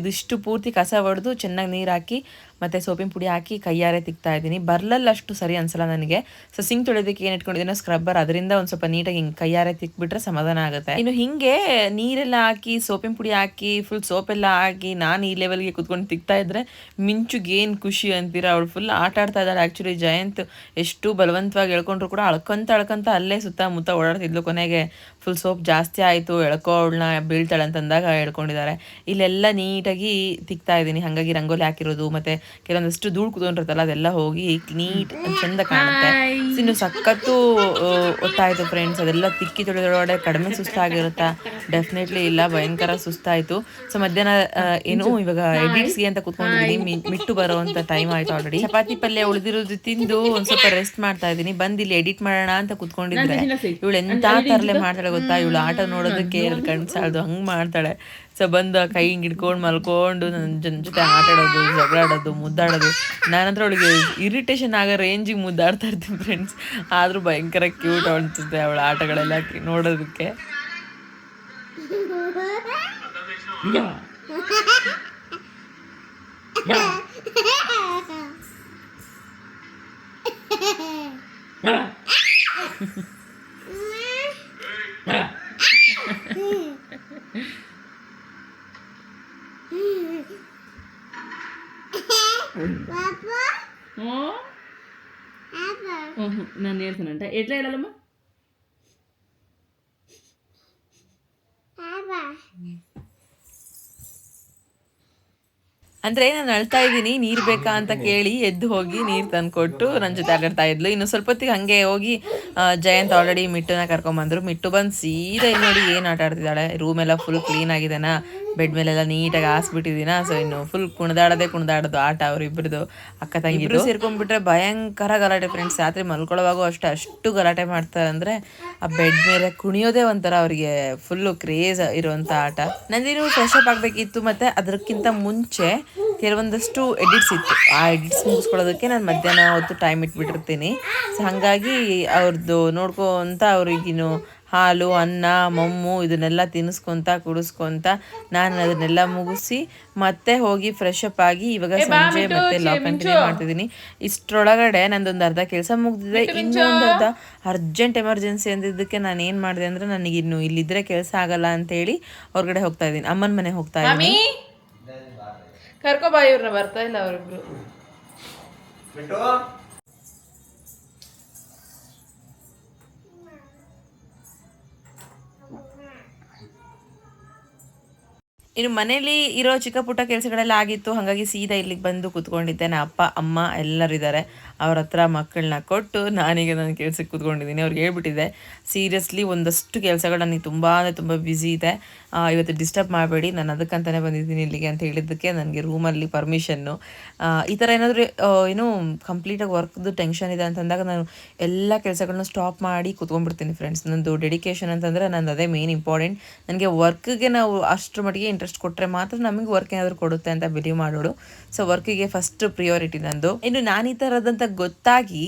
ಇದಿಷ್ಟು ಪೂರ್ತಿ ಕಸ ಹೊಡೆದು ಚೆನ್ನಾಗಿ ನೀರು ಹಾಕಿ ಮತ್ತು ಸೋಪಿನ ಪುಡಿ ಹಾಕಿ ಕೈಯಾರೆ ತಿಕ್ತಾ ಇದ್ದೀನಿ. ಬರ್ಲಲ್ಲಿ ಅಷ್ಟು ಸರಿ ಅನಿಸಲ್ಲ ನನಗೆ. ಸೊ ಸಿಂಕ್ ತೊಳೆಯೋದಕ್ಕೆ ಏನು ಇಟ್ಕೊಂಡಿದ್ದೀನೋ ಸ್ಕ್ರಬ್ಬರ್, ಅದರಿಂದ ಒಂದು ಸ್ವಲ್ಪ ನೀಟಾಗಿ ಹಿಂಗೆ ಕೈಯಾರೆ ತಿಕ್ಬಿಟ್ರೆ ಸಮಾಧಾನ ಆಗುತ್ತೆ. ಇನ್ನು ಹಿಂಗೆ ನೀರೆಲ್ಲ ಹಾಕಿ ಸೋಪಿನ ಪುಡಿ ಹಾಕಿ ಫುಲ್ ಸೋಪೆಲ್ಲ ಹಾಕಿ ನಾನು ಈ ಲೆವೆಲ್ಗೆ ಕುತ್ಕೊಂಡು ತಿಕ್ತಾ ಇದ್ದರೆ ಮಿಂಚುಗೆ ಏನು ಖುಷಿ ಅಂತೀರ. ಅವಳು ಫುಲ್ ಆಟ ಆಡ್ತಾ ಇದ್ದಾಳೆ. ಆ್ಯಕ್ಚುಲಿ ಜಯಂತ್ ಎಷ್ಟು ಬಲವಂತವಾಗಿ ಎಳ್ಕೊಂಡ್ರು ಕೂಡ ಅಳ್ಕೊಂತ ಅಲ್ಲೇ ಸುತ್ತಮುತ್ತ ಓಡಾಡ್ತಿದ್ಲು. ಕೊನೆಗೆ ಫುಲ್ ಸೋಪ್ ಜಾಸ್ತಿ ಆಯಿತು, ಎಳ್ಕೊ ಅವಳನ್ನ ಬೀಳ್ತಾಳೆ ಅಂತಂದಾಗ ಎಳ್ಕೊಂಡಿದ್ದಾರೆ. ಇಲ್ಲೆಲ್ಲ ನೀಟಾಗಿ ತಿಕ್ತಾ ಇದ್ದೀನಿ. ಹಾಗಾಗಿ ರಂಗೋಲಿ ಹಾಕಿರೋದು ಮತ್ತು ಕೆಲವೊಂದಷ್ಟು ಧೂಳು ಕೂತ್ಕೊಂಡಿರುತ್ತಲ್ಲ ಅದೆಲ್ಲ ಹೋಗಿ ನೀಟ್ ಚಂದ ಕಾಣುತ್ತೆ. ಇನ್ನು ಸಖತ್ತು ಒತ್ತಾಯಿತು ಫ್ರೆಂಡ್ಸ್. ಅದೆಲ್ಲ ತಿಕ್ಕಿ ತೊಳೆದೊಳಗಡೆ ಕಡಿಮೆ ಸುಸ್ತಾಗಿರುತ್ತಾ? ಡೆಫಿನೆಟ್ಲಿ ಇಲ್ಲ, ಭಯಂಕರ ಸುಸ್ತಾಯಿತು. ಸೊ ಮಧ್ಯಾಹ್ನ ಏನು ಇವಾಗ ಎಡಿಟ್ಸ್ಗೆ ಅಂತ ಕೂತ್ಕೊಂಡಿದ್ದೀನಿ. ಮಿಟ್ಟು ಬರೋವಂಥ ಟೈಮ್ ಆಯಿತು ಆಲ್ರೆಡಿ. ಚಪಾತಿ ಪಲ್ಯ ಉಳಿದಿರೋದು ತಿಂದು ಒಂದು ಸ್ವಲ್ಪ ರೆಸ್ಟ್ ಮಾಡ್ತಾ ಇದ್ದೀನಿ. ಬಂದು ಇಲ್ಲಿ ಎಡಿಟ್ ಮಾಡೋಣ ಅಂತ ಕೂತ್ಕೊಂಡಿದ್ರೆ ಇವಳು ಎಂಥ ತರಲೆ ಮಾಡ್ತಾಳೆ ಗೊತ್ತಾ? ಇವಳು ಆಟ ನೋಡೋದಕ್ಕೆ ಕಣ್ಣು ಸಾಲದು ಹಂಗೆ ಮಾಡ್ತಾಳೆ. ಸೊ ಬಂದು ಕೈ ಹಿಂಗೆ ಹಿಡ್ಕೊಂಡು ಮಲ್ಕೊಂಡು ನನ್ನ ಜೊತೆ ಆಟ ಆಡೋದು, ಜಗಳಾಡೋದು, ಮುದ್ದಾಡೋದು. ನಾನಂದ್ರೆ ಅವಳಿಗೆ ಇರಿಟೇಷನ್ ಆಗೋ ರೇಂಜಿಗೆ ಮುದ್ದಾಡ್ತಾ ಇರ್ತೀನಿ ಫ್ರೆಂಡ್ಸ್. ಆದರೂ ಭಯಂಕರ ಕ್ಯೂಟ್ ಅನಿಸುತ್ತೆ ಅವಳ ಆಟಗಳೆಲ್ಲ ನೋಡೋದಕ್ಕೆ. ನಾನು ಹೇಳ್ತಾನಂಟ ಎಟ್లా ಹೇಳಲ್ಲಮ್ಮ. ಅಂದರೆ ನಾನು ಅಳ್ತಾ ಇದ್ದೀನಿ ನೀರು ಬೇಕಾ ಅಂತ ಕೇಳಿ ಎದ್ದು ಹೋಗಿ ನೀರು ತಂದು ಕೊಟ್ಟು ನನ್ನ ಜೊತೆ ಆಟಾಡ್ತಾ ಇದ್ಲು. ಇನ್ನು ಸ್ವಲ್ಪ ಹೊತ್ತಿಗೆ ಹಾಗೆ ಹೋಗಿ ಜಯಂತ್ ಆಲ್ರೆಡಿ ಮಿಟ್ಟುನ ಕರ್ಕೊಂಬಂದರು. ಮಿಟ್ಟು ಬಂದು ಸೀದಾ ಇಲ್ಲಿ ನೋಡಿ ಏನು ಆಟ ಆಡ್ತಿದ್ದಾಳೆ. ರೂಮೆಲ್ಲ ಫುಲ್ ಕ್ಲೀನ್ ಆಗಿದೆನಾ, ಬೆಡ್ ಮೇಲೆಲ್ಲ ನೀಟಾಗಿ ಹಾಸ್ಬಿಟ್ಟಿದ್ದೀನ. ಸೊ ಇನ್ನು ಫುಲ್ ಕುಣಿದಾಡೋದು ಆಟ ಅವರಿಬ್ಬರದು. ಅಕ್ಕ ತಂಗಿರು ಸೇರ್ಕೊಂಡ್ಬಿಟ್ರೆ ಭಯಂಕರ ಗಲಾಟೆ ಫ್ರೆಂಡ್ಸ್. ರಾತ್ರಿ ಮಲ್ಕೊಳ್ಳೋವಾಗೂ ಅಷ್ಟು ಗಲಾಟೆ ಮಾಡ್ತಾರೆ. ಅಂದರೆ ಆ ಬೆಡ್ ಮೇಲೆ ಕುಣಿಯೋದೇ ಒಂಥರ ಅವರಿಗೆ ಫುಲ್ಲು ಕ್ರೇಜ್ ಇರುವಂಥ ಆಟ. ನಂದಿನ್ನು ಫ್ರೆಶ್ ಅಪ್ ಆಗಬೇಕಿತ್ತು. ಮತ್ತು ಅದಕ್ಕಿಂತ ಮುಂಚೆ ಕೆಲವೊಂದಷ್ಟು ಎಡಿಟ್ಸ್ ಇತ್ತು. ಆ ಎಡಿಟ್ಸ್ ಮುಗಿಸ್ಕೊಳ್ಳೋದಕ್ಕೆ ನಾನು ಮಧ್ಯಾಹ್ನ ಹೊತ್ತು ಟೈಮ್ ಇಟ್ಬಿಟ್ಟಿರ್ತೀನಿ. ಸೊ ಹಾಗಾಗಿ ಅವ್ರದ್ದು ನೋಡ್ಕೊಂತ ಅವ್ರಿಗಿನ್ನು ಹಾಲು ಅನ್ನ ಮಮ್ಮು ಇದನ್ನೆಲ್ಲ ತಿನ್ನಿಸ್ಕೊತ ಕುಡಿಸ್ಕೊತ ನಾನು ಅದನ್ನೆಲ್ಲ ಮುಗಿಸಿ ಮತ್ತೆ ಹೋಗಿ ಫ್ರೆಶ್ ಅಪ್ ಆಗಿ ಇವಾಗ ಸಂಜೆ ಮತ್ತೆ ಲಾಗ್ ಕಂಟಿನ್ಯೂ ಮಾಡ್ತಿದ್ದೀನಿ. ಇಷ್ಟರೊಳಗಡೆ ನಂದೊಂದು ಅರ್ಧ ಕೆಲಸ ಮುಗ್ದಿದೆ, ಇನ್ನೂ ಒಂದು ಅರ್ಧ ಅರ್ಜೆಂಟ್ ಎಮರ್ಜೆನ್ಸಿ ಅಂದಿದ್ದಕ್ಕೆ ನಾನು ಏನು ಮಾಡಿದೆ ಅಂದರೆ ನನಗೆ ಇನ್ನು ಇಲ್ಲಿದ್ರೆ ಕೆಲಸ ಆಗಲ್ಲ ಅಂತೇಳಿ ಹೊರಗಡೆ ಹೋಗ್ತಾ ಇದ್ದೀನಿ, ಅಮ್ಮನ ಮನೆ ಹೋಗ್ತಾ ಇದ್ದೀನಿ. ಕರ್ಕೊಬಾ, ಇವ್ರನ್ನ ಬರ್ತಾ ಇಲ್ಲ ಅವರಿಬ್ರು. ಇನ್ನು ಮನೇಲಿ ಇರೋ ಚಿಕ್ಕ ಪುಟ್ಟ ಕೆಲಸಗಳೆಲ್ಲ ಆಗಿತ್ತು, ಹಾಗಾಗಿ ಸೀದಾ ಇಲ್ಲಿಗೆ ಬಂದು ಕೂತ್ಕೊಂಡಿದ್ದೆ. ನನ್ನ ಅಪ್ಪ ಅಮ್ಮ ಎಲ್ಲರಿದ್ದಾರೆ, ಅವ್ರ ಹತ್ರ ಮಕ್ಕಳನ್ನ ಕೊಟ್ಟು ನಾನೀಗ ನನ್ನ ಕೆಲಸಕ್ಕೆ ಕೂತ್ಕೊಂಡಿದ್ದೀನಿ. ಅವ್ರಿಗೆ ಹೇಳ್ಬಿಟ್ಟಿದ್ದೆ ಸೀರಿಯಸ್ಲಿ ಒಂದಷ್ಟು ಕೆಲಸಗಳು ನನಗೆ ತುಂಬ ಅಂದರೆ ತುಂಬ ಬ್ಯುಸಿ ಇದೆ, ಇವತ್ತು ಡಿಸ್ಟರ್ಬ್ ಮಾಡಬೇಡಿ, ನಾನು ಅದಕ್ಕಂತಲೇ ಬಂದಿದ್ದೀನಿ ಇಲ್ಲಿಗೆ ಅಂತ ಹೇಳಿದ್ದಕ್ಕೆ ನನಗೆ ರೂಮಲ್ಲಿ ಪರ್ಮಿಷನ್ನು. ಈ ಥರ ಏನಾದರೂ ಏನು ಕಂಪ್ಲೀಟಾಗಿ ವರ್ಕ್ದು ಟೆನ್ಷನ್ ಇದೆ ಅಂತಂದಾಗ ನಾನು ಎಲ್ಲ ಕೆಲಸಗಳನ್ನ ಸ್ಟಾಪ್ ಮಾಡಿ ಕೂತ್ಕೊಂಡ್ಬಿಡ್ತೀನಿ ಫ್ರೆಂಡ್ಸ್. ನಂದು ಡೆಡಿಕೇಶನ್ ಅಂತಂದರೆ ನಂದು ಅದೇ ಮೇನ್ ಇಂಪಾರ್ಟೆಂಟ್. ನನಗೆ ವರ್ಕ್ಗೆ ನಾವು ಅಷ್ಟರ ಮಟ್ಟಿಗೆ ಇಂಟ್ರೆಸ್ಟ್ ಕೊಟ್ಟರೆ ಮಾತ್ರ ನಮಗೆ ವರ್ಕ್ ಏನಾದರೂ ಕೊಡುತ್ತೆ ಅಂತ ಬಿಲೀವ್ ಮಾಡೋಳು. ಸೊ ವರ್ಕಿಗೆ ಫಸ್ಟ್ ಪ್ರಿಯಾರಿಟಿ ನಂದು. ಇನ್ನು ನಾನು ಈ ಥರದಂತ ಗೊತ್ತಾಗಿ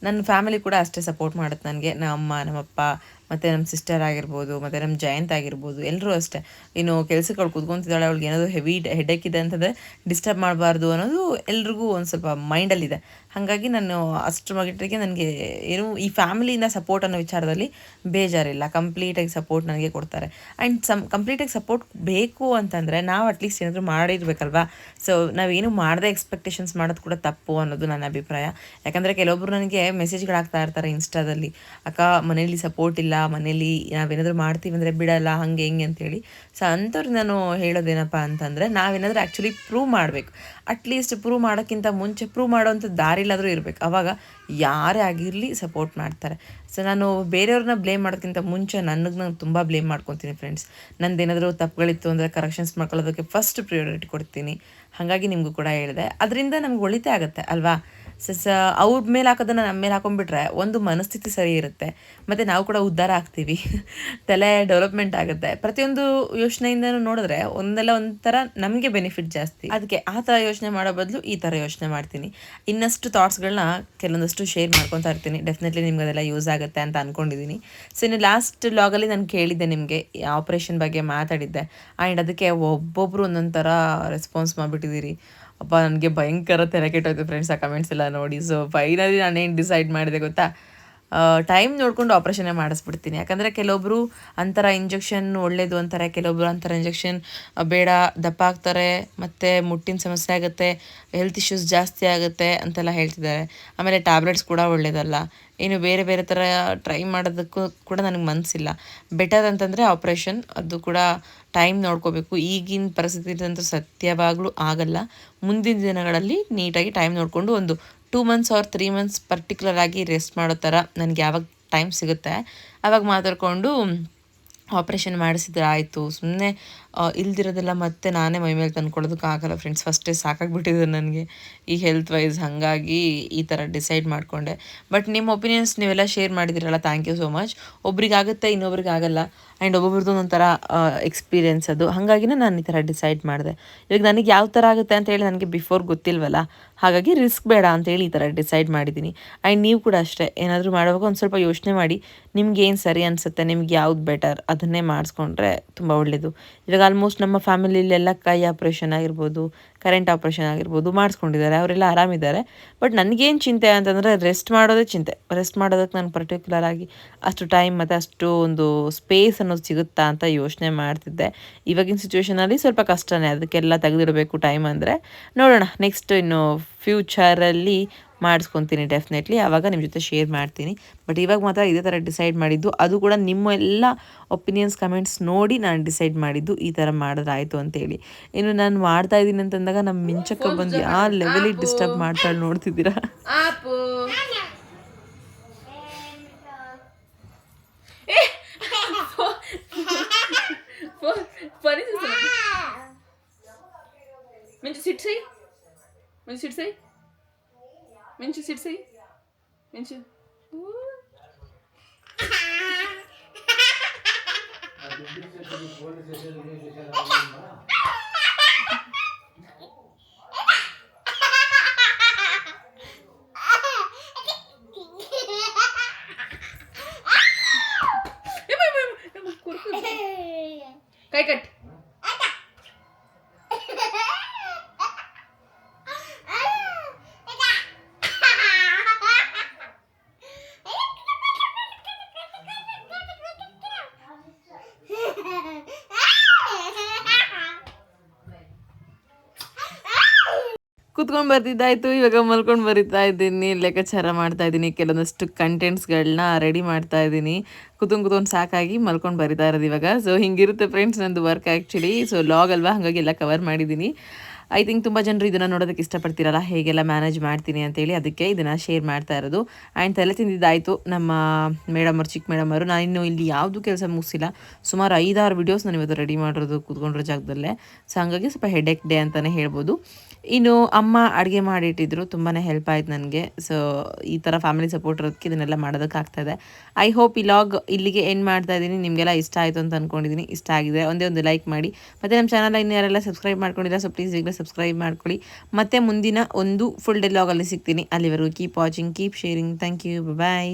ನನ್ನ ಫ್ಯಾಮಿಲಿ ಕೂಡ ಅಷ್ಟೇ ಸಪೋರ್ಟ್ ಮಾಡುತ್ತೆ ನನಗೆ. ನಮ್ಮ ಅಮ್ಮ, ನಮ್ಮಪ್ಪ, ಮತ್ತು ನಮ್ಮ ಸಿಸ್ಟರ್ ಆಗಿರ್ಬೋದು, ಮತ್ತು ನಮ್ಮ ಜಯಂತ್ ಆಗಿರ್ಬೋದು, ಎಲ್ಲರೂ ಅಷ್ಟೇ. ಇನ್ನು ಕೆಲಸಕ್ಕೆ ಅವಳು ಕೂತ್ಕೊತಿದ್ದಾಳೆ, ಅವಳಿಗೆ ಏನಾದರೂ ಹೆವಿ ಹೆಡೇಕ್ ಇದೆ ಅಂತಂದರೆ ಡಿಸ್ಟರ್ಬ್ ಮಾಡಬಾರ್ದು ಅನ್ನೋದು ಎಲ್ರಿಗೂ ಒಂದು ಸ್ವಲ್ಪ ಮೈಂಡಲ್ಲಿದೆ. ಹಾಗಾಗಿ ನಾನು ಅಷ್ಟರ ಮಟ್ಟಿಗೆ ನನಗೆ ಏನು ಈ ಫ್ಯಾಮಿಲಿಯಿಂದ ಸಪೋರ್ಟ್ ಅನ್ನೋ ವಿಚಾರದಲ್ಲಿ ಬೇಜಾರಿಲ್ಲ. ಕಂಪ್ಲೀಟಾಗಿ ಸಪೋರ್ಟ್ ನನಗೆ ಕೊಡ್ತಾರೆ. ಆ್ಯಂಡ್ ಕಂಪ್ಲೀಟಾಗಿ ಸಪೋರ್ಟ್ ಬೇಕು ಅಂತಂದರೆ ನಾವು ಅಟ್ಲೀಸ್ಟ್ ಏನಾದರೂ ಮಾಡಿರ್ಬೇಕಲ್ವಾ. ಸೊ ನಾವೇನು ಮಾಡದೆ ಎಕ್ಸ್ಪೆಕ್ಟೇಷನ್ಸ್ ಮಾಡೋದು ಕೂಡ ತಪ್ಪು ಅನ್ನೋದು ನನ್ನ ಅಭಿಪ್ರಾಯ. ಯಾಕಂದರೆ ಕೆಲವೊಬ್ಬರು ನನಗೆ ಮೆಸೇಜ್ಗಳಾಗ್ತಾ ಇರ್ತಾರೆ ಇನ್ಸ್ಟಾದಲ್ಲಿ, ಅಕ್ಕ ಮನೇಲಿ ಸಪೋರ್ಟ್ ಇಲ್ಲ, ಮನೇಲಿ ನಾವೇನಾದರೂ ಮಾಡ್ತೀವಿ ಅಂದರೆ ಬಿಡಲ್ಲ, ಹಾಗೆ ಹಿಂಗೆ ಅಂತೇಳಿ. ಸೊ ಅಂಥವ್ರಿಗೆ ನಾನು ಹೇಳೋದೇನಪ್ಪ ಅಂತಂದರೆ ನಾವೇನಾದರೂ ಆ್ಯಕ್ಚುಲಿ ಪ್ರೂವ್ ಮಾಡಬೇಕು. ಅಟ್ಲೀಸ್ಟ್ ಪ್ರೂವ್ ಮಾಡೋಕ್ಕಿಂತ ಮುಂಚೆ ಪ್ರೂವ್ ಮಾಡೋವಂಥ ದಾರಿಲಾದರೂ ಇರಬೇಕು, ಆವಾಗ ಯಾರೇ ಆಗಿರಲಿ ಸಪೋರ್ಟ್ ಮಾಡ್ತಾರೆ. ಸೊ ನಾನು ಬೇರೆಯವ್ರನ್ನ ಬ್ಲೇಮ್ ಮಾಡೋದಕ್ಕಿಂತ ಮುಂಚೆ ನನಗೆ ನಾನು ತುಂಬ ಬ್ಲೇಮ್ ಮಾಡ್ಕೊತೀನಿ ಫ್ರೆಂಡ್ಸ್. ನಂದೇನಾದರೂ ತಪ್ಪುಗಳಿತ್ತು ಅಂದರೆ ಕರೆಕ್ಷನ್ಸ್ ಮಾಡ್ಕೊಳ್ಳೋದಕ್ಕೆ ಫಸ್ಟ್ ಪ್ರಿಯಾರಿಟಿ ಕೊಡ್ತೀನಿ. ಹಾಗಾಗಿ ನಿಮಗೂ ಕೂಡ ಹೇಳಿದೆ, ಅದರಿಂದ ನಮ್ಗೆ ಒಳಿತೇ ಆಗುತ್ತೆ ಅಲ್ವಾ. ಅವ್ರ ಮೇಲೆ ಹಾಕೋದನ್ನು ನಮ್ಮ ಮೇಲೆ ಹಾಕೊಂಡ್ಬಿಟ್ರೆ ಒಂದು ಮನಸ್ಥಿತಿ ಸರಿ ಇರುತ್ತೆ, ಮತ್ತು ನಾವು ಕೂಡ ಉದ್ಧಾರ ಆಗ್ತೀವಿ, ತಲೆ ಡೆವಲಪ್ಮೆಂಟ್ ಆಗುತ್ತೆ. ಪ್ರತಿಯೊಂದು ಯೋಚನೆಯಿಂದನೂ ನೋಡಿದ್ರೆ ಒಂದಲ್ಲ ಒಂಥರ ನಮಗೆ ಬೆನಿಫಿಟ್ ಜಾಸ್ತಿ. ಅದಕ್ಕೆ ಆ ಥರ ಯೋಚನೆ ಮಾಡೋ ಬದಲು ಈ ಥರ ಯೋಚನೆ ಮಾಡ್ತೀನಿ. ಇನ್ನಷ್ಟು ಥಾಟ್ಸ್ಗಳನ್ನ ಕೆಲವೊಂದಷ್ಟು ಶೇರ್ ಮಾಡ್ಕೊತಾ ಇರ್ತೀನಿ. ಡೆಫಿನೆಟ್ಲಿ ನಿಮ್ಗೆ ಅದೆಲ್ಲ ಯೂಸ್ ಆಗುತ್ತೆ ಅಂತ ಅಂದ್ಕೊಂಡಿದ್ದೀನಿ. ಸೊ ಇನ್ನು ಲಾಸ್ಟ್ ಲಾಗಲ್ಲಿ ನಾನು ಕೇಳಿದ್ದೆ ನಿಮಗೆ ಆಪ್ರೇಷನ್ ಬಗ್ಗೆ ಮಾತಾಡಿದ್ದೆ, ಆ್ಯಂಡ್ ಅದಕ್ಕೆ ಒಬ್ಬೊಬ್ಬರು ಒಂದೊಂದು ಥರ ರೆಸ್ಪಾನ್ಸ್ ಮಾಡಿಬಿಟ್ಟಿದ್ದೀರಿ. ಅಪ್ಪ ನನಗೆ ಭಯಂಕರ ತೆರೆ ಕೆಟ್ಟೋಯ್ತು ಫ್ರೆಂಡ್ಸ್ ಆ ಕಮೆಂಟ್ಸ್ ಎಲ್ಲ ನೋಡಿ. ಸೊ ಫೈನಲಿ ನಾನೇನು ಡಿಸೈಡ್ ಮಾಡಿದೆ ಗೊತ್ತಾ, ಟೈಮ್ ನೋಡಿಕೊಂಡು ಆಪ್ರೇಷನ್ನೇ ಮಾಡಿಸ್ಬಿಡ್ತೀನಿ. ಯಾಕಂದರೆ ಕೆಲವೊಬ್ಬರು ಅಂತರ ಇಂಜೆಕ್ಷನ್ ಒಳ್ಳೇದು ಅಂತಾರೆ, ಕೆಲವೊಬ್ಬರು ಅಂತರ ಇಂಜೆಕ್ಷನ್ ಬೇಡ, ದಪ್ಪ ಆಗ್ತಾರೆ, ಮತ್ತು ಮುಟ್ಟಿನ ಸಮಸ್ಯೆ ಆಗುತ್ತೆ, ಹೆಲ್ತ್ ಇಶ್ಯೂಸ್ ಜಾಸ್ತಿ ಆಗುತ್ತೆ ಅಂತೆಲ್ಲ ಹೇಳ್ತಿದ್ದಾರೆ. ಆಮೇಲೆ ಟ್ಯಾಬ್ಲೆಟ್ಸ್ ಕೂಡ ಒಳ್ಳೇದಲ್ಲ. ಇನ್ನು ಬೇರೆ ಬೇರೆ ಥರ ಟ್ರೈ ಮಾಡೋದಕ್ಕೂ ಕೂಡ ನನಗೆ ಮನಸ್ಸಿಲ್ಲ. ಬೆಟರ್ ಅಂತಂದರೆ ಆಪ್ರೇಷನ್, ಅದು ಕೂಡ ಟೈಮ್ ನೋಡ್ಕೋಬೇಕು. ಈಗಿನ ಪರಿಸ್ಥಿತಿದಂತೂ ಸತ್ಯವಾಗಲೂ ಆಗಲ್ಲ. ಮುಂದಿನ ದಿನಗಳಲ್ಲಿ ನೀಟಾಗಿ ಟೈಮ್ ನೋಡಿಕೊಂಡು ಒಂದು 2 months or 3 months ಪರ್ಟಿಕ್ಯುಲರ್ ಆಗಿ ರೆಸ್ಟ್ ಮಾಡೋ ಥರ ನನಗೆ ಯಾವಾಗ ಟೈಮ್ ಸಿಗುತ್ತೆ ಆವಾಗ ಮಾತಾಡಿಕೊಂಡು ಆಪ್ರೇಷನ್ ಮಾಡಿಸಿದ್ರೆ ಆಯಿತು. ಸುಮ್ಮನೆ ಇಲ್ದಿರೋದೆಲ್ಲ ಮತ್ತೆ ನಾನೇ ಮೈ ಮೇಲೆ ತಂದ್ಕೊಳ್ಳೋದಕ್ಕಾಗಲ್ಲ ಫ್ರೆಂಡ್ಸ್. ಫಸ್ಟೇ ಸಾಕಾಗಿಬಿಟ್ಟಿದೆ ನನಗೆ ಈ ಹೆಲ್ತ್ ವೈಸ್, ಹಾಗಾಗಿ ಈ ಥರ ಡಿಸೈಡ್ ಮಾಡಿಕೊಂಡೆ. ಬಟ್ ನಿಮ್ಮ ಒಪಿನಿಯನ್ಸ್ ನೀವೆಲ್ಲ ಶೇರ್ ಮಾಡಿದಿರಲ್ಲ, ಥ್ಯಾಂಕ್ ಯು ಸೋ ಮಚ್. ಒಬ್ರಿಗಾಗುತ್ತೆ, ಇನ್ನೊಬ್ರಿಗೆ ಆಗಲ್ಲ, ಆ್ಯಂಡ್ ಒಬ್ಬೊಬ್ರದ್ದು ಒಂಥರ ಎಕ್ಸ್ಪೀರಿಯೆನ್ಸ್ ಅದು. ಹಾಗಾಗಿನೇ ನಾನು ಈ ಥರ ಡಿಸೈಡ್ ಮಾಡಿದೆ. ಇವಾಗ ನನಗೆ ಯಾವ ಥರ ಆಗುತ್ತೆ ಅಂತೇಳಿ ನನಗೆ ಬಿಫೋರ್ ಗೊತ್ತಿಲ್ವಲ್ಲ, ಹಾಗಾಗಿ ರಿಸ್ಕ್ ಬೇಡ ಅಂತೇಳಿ ಈ ಥರ ಡಿಸೈಡ್ ಮಾಡಿದ್ದೀನಿ. ಆ್ಯಂಡ್ ನೀವು ಕೂಡ ಅಷ್ಟೇ ಏನಾದರೂ ಮಾಡುವಾಗ ಒಂದು ಸ್ವಲ್ಪ ಯೋಚನೆ ಮಾಡಿ, ನಿಮ್ಗೆ ಏನು ಸರಿ ಅನಿಸುತ್ತೆ, ನಿಮ್ಗೆ ಯಾವ್ದು ಬೆಟರ್ ಅದನ್ನೇ ಮಾಡಿಸ್ಕೊಂಡ್ರೆ ತುಂಬ ಒಳ್ಳೆಯದು. ಇವಾಗ ಆಲ್ಮೋಸ್ಟ್ ನಮ್ಮ ಫ್ಯಾಮಿಲಿಲೆಲ್ಲ ಕೈ ಆಪ್ರೇಷನ್ ಆಗಿರ್ಬೋದು, ಕರೆಂಟ್ ಆಪ್ರೇಷನ್ ಆಗಿರ್ಬೋದು ಮಾಡಿಸ್ಕೊಂಡಿದ್ದಾರೆ, ಅವರೆಲ್ಲ ಆರಾಮಿದ್ದಾರೆ. ಬಟ್ ನನಗೇನು ಚಿಂತೆ ಅಂತಂದರೆ ರೆಸ್ಟ್ ಮಾಡೋದೇ ಚಿಂತೆ. ರೆಸ್ಟ್ ಮಾಡೋದಕ್ಕೆ ನಾನು ಪರ್ಟಿಕ್ಯುಲರ್ ಆಗಿ ಅಷ್ಟು ಟೈಮ್ ಮತ್ತು ಅಷ್ಟು ಒಂದು ಸ್ಪೇಸ್ ಅನ್ನೋದು ಸಿಗುತ್ತಾ ಅಂತ ಯೋಚನೆ ಮಾಡ್ತಿದ್ದೆ. ಇವಾಗಿನ ಸಿಚುವೇಷನಲ್ಲಿ ಸ್ವಲ್ಪ ಕಷ್ಟನೇ, ಅದಕ್ಕೆಲ್ಲ ತೆಗೆದಿಡಬೇಕು ಟೈಮ್ ಅಂದರೆ. ನೋಡೋಣ, ನೆಕ್ಸ್ಟ್ ಇನ್ನು ಫ್ಯೂಚರಲ್ಲಿ ಮಾಡಿಸ್ಕೊತೀನಿ ಡೆಫಿನೆಟ್ಲಿ, ಆವಾಗ ನಿಮ್ಮ ಜೊತೆ ಶೇರ್ ಮಾಡ್ತೀನಿ. ಬಟ್ ಇವಾಗ ಮಾತ್ರ ಇದೇ ಥರ ಡಿಸೈಡ್ ಮಾಡಿದ್ದು, ಅದು ಕೂಡ ನಿಮ್ಮ ಎಲ್ಲ ಒಪಿನಿಯನ್ಸ್ ಕಮೆಂಟ್ಸ್ ನೋಡಿ ನಾನು ಡಿಸೈಡ್ ಮಾಡಿದ್ದು ಈ ಥರ ಮಾಡಿದ್ರಾಯ್ತು ಅಂತೇಳಿ. ಇನ್ನು ನಾನು ಮಾಡ್ತಾ ಇದ್ದೀನಿ ಅಂತಂದಾಗ ನಮ್ಮ ಮಿಂಚಕ್ಕ ಬಂದು ಆ ಲೆವೆಲಿಗೆ ಡಿಸ್ಟರ್ಬ್ ಮಾಡ್ತಾಳೆ, ನೋಡ್ತಿದ್ದೀರಾ. ಮಿಂಚು ಸಿಡ್ಸೈ ಮಿಂಚು ಕೂತ್ಕೊಂಡು ಬರ್ತಿದ್ದಾಯ್ತು, ಇವಾಗ ಮಲ್ಕೊಂಡು ಬರಿತಾ ಇದ್ದೀನಿ, ಲೆಕ್ಕಾಚಾರ ಮಾಡ್ತಾ ಇದ್ದೀನಿ, ಕೆಲವೊಂದಷ್ಟು ಕಂಟೆಂಟ್ಸ್ಗಳನ್ನ ರೆಡಿ ಮಾಡ್ತಾ ಇದ್ದೀನಿ. ಕೂತ್ಕೊಂಡು ಸಾಕಾಗಿ ಮಲ್ಕೊಂಡು ಬರಿತಾ ಇರೋದು ಇವಾಗ. ಸೊ ಹಿಂಗಿರುತ್ತೆ ಫ್ರೆಂಡ್ಸ್ ನಂದು ವರ್ಕ್ ಆ್ಯಕ್ಚುಲಿ. ಸೊ ಲಾಗ್ ಅಲ್ವಾ, ಹಾಗಾಗಿ ಎಲ್ಲ ಕವರ್ ಮಾಡಿದ್ದೀನಿ. ಐ ಥಿಂಕ್ ತುಂಬ ಜನರು ಇದನ್ನು ನೋಡೋದಕ್ಕೆ ಇಷ್ಟಪಡ್ತೀರಲ್ಲ, ಹೇಗೆಲ್ಲ ಮ್ಯಾನೇಜ್ ಮಾಡ್ತೀನಿ ಅಂತೇಳಿ, ಅದಕ್ಕೆ ಇದನ್ನು ಶೇರ್ ಮಾಡ್ತಾ ಇರೋದು. ಆ್ಯಂಡ್ ತಲೆ ತಿಂದಿದ್ದಾಯಿತು ನಮ್ಮ ಮೇಡಮರು, ಚಿಕ್ಕ ಮೇಡಮರು. ನಾನಿನ್ನು ಇಲ್ಲಿ ಯಾವುದು ಕೆಲಸ ಮುಗಿಸಿಲ್ಲ. ಸುಮಾರು 5-6 ವೀಡಿಯೋಸ್ ನಾನು ಇವತ್ತು ರೆಡಿ ಮಾಡಿರೋದು ಕೂತ್ಕೊಂಡಿರೋ ಜಾಗದಲ್ಲೇ. ಸೊ ಹಾಗಾಗಿ ಸ್ವಲ್ಪ ಹೆಡೆಕ್ ಡೇ ಅಂತಲೇ ಹೇಳ್ಬೋದು. ಇನ್ನು ಅಮ್ಮ ಅಡುಗೆ ಮಾಡಿಟ್ಟಿದ್ರು, ತುಂಬಾ ಹೆಲ್ಪ್ ಆಯ್ತು ನನಗೆ. ಸೊ ಈ ಥರ ಫ್ಯಾಮಿಲಿ ಸಪೋರ್ಟ್ ಇರೋದಕ್ಕೆ ಇದನ್ನೆಲ್ಲ ಮಾಡೋದಕ್ಕಾಗ್ತಾಯಿದೆ. ಐ ಹೋಪ್ ಈ ಲಾಗ್ ಇಲ್ಲಿಗೆ ಎಂಡ್ ಮಾಡ್ತಾ ಇದ್ದೀನಿ. ನಿಮಗೆಲ್ಲ ಇಷ್ಟ ಆಯಿತು ಅಂತ ಅಂದ್ಕೊಂಡಿದ್ದೀನಿ. ಇಷ್ಟ ಆಗಿದೆ ಒಂದೇ ಒಂದು ಲೈಕ್ ಮಾಡಿ. ಮತ್ತು ನಮ್ಮ ಚಾನಲ್ ಇನ್ನು ಯಾರೆಲ್ಲ ಸಬ್ಸ್ಕ್ರೈಬ್ ಮಾಡ್ಕೊಂಡಿಲ್ಲ, ಸೊ ಪ್ಲೀಸ್ ಈಗಲೇ ಸಬ್ಸ್ಕ್ರೈಬ್ ಮಾಡ್ಕೊಳ್ಳಿ. ಮತ್ತು ಮುಂದಿನ ಒಂದು ಫುಲ್ ಡೇ ಲಾಗಲ್ಲಿ ಸಿಗ್ತೀನಿ. ಅಲ್ಲಿವರೆಗೂ keep watching, keep sharing. Thank you, bye.